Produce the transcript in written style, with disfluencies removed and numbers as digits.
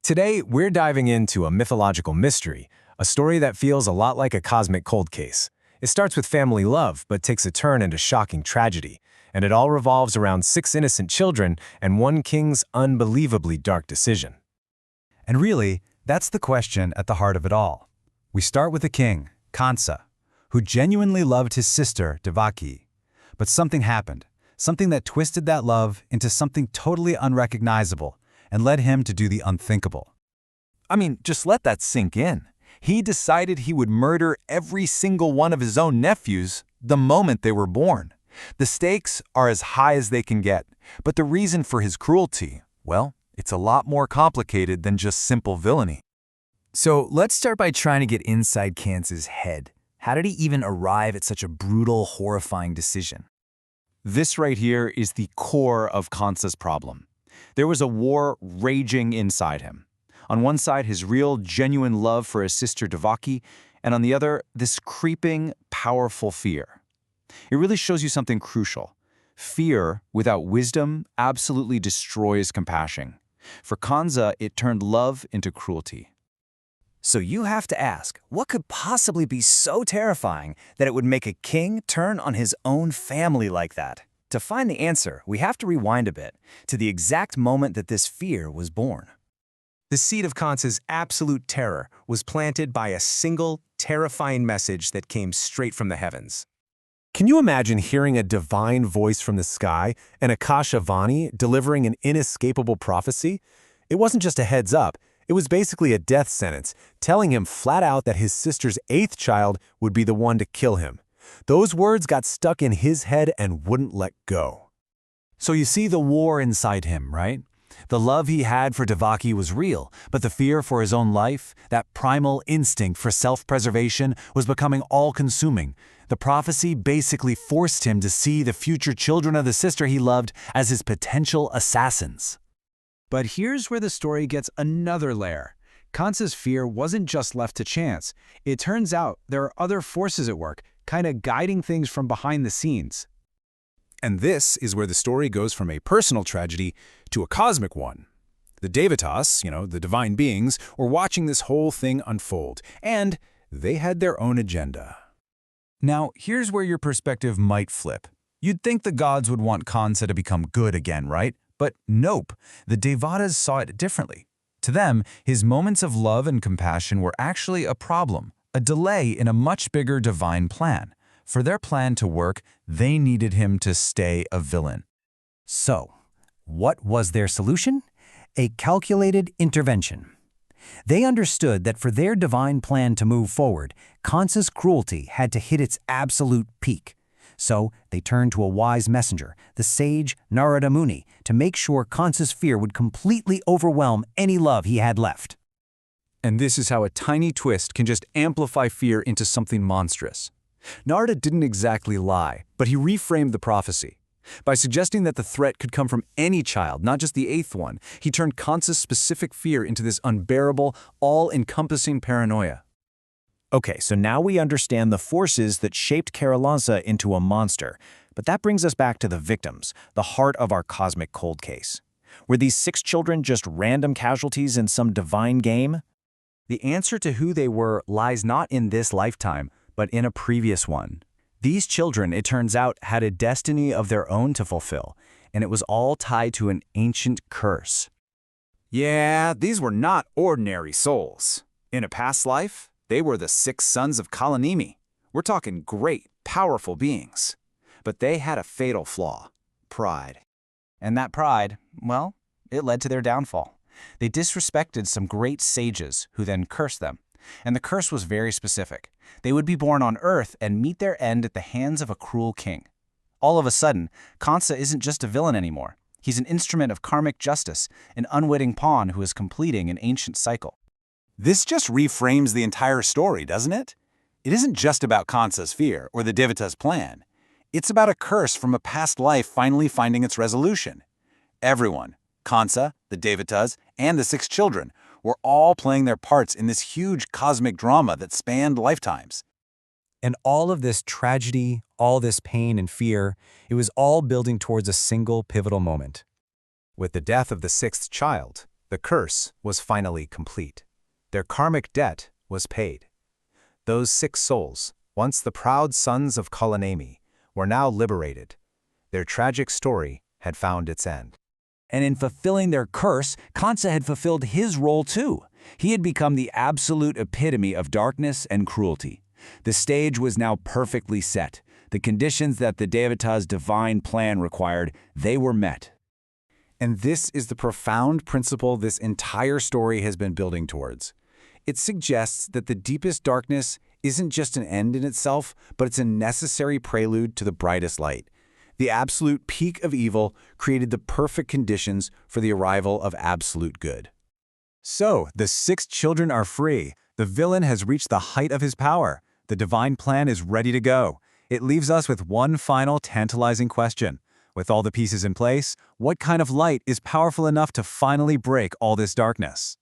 Today, we're diving into a mythological mystery, a story that feels a lot like a cosmic cold case. It starts with family love, but takes a turn into shocking tragedy, and it all revolves around 6 innocent children and one king's unbelievably dark decision. And really, that's the question at the heart of it all. We start with a king, Kansa, who genuinely loved his sister, Devaki. But something happened, something that twisted that love into something totally unrecognizable and led him to do the unthinkable. I mean, just let that sink in. He decided he would murder every single one of his own nephews the moment they were born. The stakes are as high as they can get, but the reason for his cruelty, well, it's a lot more complicated than just simple villainy. So let's start by trying to get inside Kansa's head. How did he even arrive at such a brutal, horrifying decision? This right here is the core of Kansa's problem. There was a war raging inside him. On one side, his real, genuine love for his sister Devaki, and on the other, this creeping, powerful fear. It really shows you something crucial. Fear without wisdom absolutely destroys compassion. For Kansa, it turned love into cruelty. So you have to ask, what could possibly be so terrifying that it would make a king turn on his own family like that? To find the answer, we have to rewind a bit to the exact moment that this fear was born. The seed of Kansa's absolute terror was planted by a single, terrifying message that came straight from the heavens. Can you imagine hearing a divine voice from the sky, an Akashavani, delivering an inescapable prophecy? It wasn't just a heads up, it was basically a death sentence, telling him flat out that his sister's 8th child would be the one to kill him. Those words got stuck in his head and wouldn't let go. So you see the war inside him, right? The love he had for Devaki was real, but the fear for his own life, that primal instinct for self-preservation, was becoming all-consuming. The prophecy basically forced him to see the future children of the sister he loved as his potential assassins. But here's where the story gets another layer. Kansa's fear wasn't just left to chance. It turns out there are other forces at work, kind of guiding things from behind the scenes. And this is where the story goes from a personal tragedy to a cosmic one. The Devatas, the divine beings, were watching this whole thing unfold, and they had their own agenda. Now, here's where your perspective might flip. You'd think the gods would want Kansa to become good again, right? But nope, the Devatas saw it differently. To them, his moments of love and compassion were actually a problem, a delay in a much bigger divine plan. For their plan to work, they needed him to stay a villain. So, what was their solution? A calculated intervention. They understood that for their divine plan to move forward, Kansa's cruelty had to hit its absolute peak. So they turned to a wise messenger, the sage Narada Muni, to make sure Kansa's fear would completely overwhelm any love he had left. And this is how a tiny twist can just amplify fear into something monstrous. Narada didn't exactly lie, but he reframed the prophecy. By suggesting that the threat could come from any child, not just the 8th one, he turned Kansa's specific fear into this unbearable, all-encompassing paranoia. Okay, so now we understand the forces that shaped Kansa into a monster. But that brings us back to the victims, the heart of our cosmic cold case. Were these 6 children just random casualties in some divine game? The answer to who they were lies not in this lifetime, but in a previous one. These children, it turns out, had a destiny of their own to fulfill, and it was all tied to an ancient curse. Yeah, these were not ordinary souls. In a past life, they were the 6 sons of Kalanimi. We're talking great, powerful beings. But they had a fatal flaw: pride. And that pride, well, it led to their downfall. They disrespected some great sages who then cursed them. And the curse was very specific. They would be born on Earth and meet their end at the hands of a cruel king. All of a sudden, Kansa isn't just a villain anymore. He's an instrument of karmic justice, an unwitting pawn who is completing an ancient cycle. This just reframes the entire story, doesn't it? It isn't just about Kansa's fear or the Devata's plan. It's about a curse from a past life finally finding its resolution. Everyone, Kansa, the Devatas, and the 6 children, were all playing their parts in this huge cosmic drama that spanned lifetimes. And all of this tragedy, all this pain and fear, it was all building towards a single pivotal moment. With the death of the 6th child, The curse was finally complete. Their karmic debt was paid. Those 6 souls, once the proud sons of Kalanemi, were now liberated. Their tragic story had found its end. And in fulfilling their curse, Kansa had fulfilled his role too. He had become the absolute epitome of darkness and cruelty. The stage was now perfectly set. The conditions that the Devata's divine plan required, they were met. And this is the profound principle this entire story has been building towards. It suggests that the deepest darkness isn't just an end in itself, but it's a necessary prelude to the brightest light. The absolute peak of evil created the perfect conditions for the arrival of absolute good. So, the 6 children are free. The villain has reached the height of his power. The divine plan is ready to go. It leaves us with one final tantalizing question. With all the pieces in place, what kind of light is powerful enough to finally break all this darkness?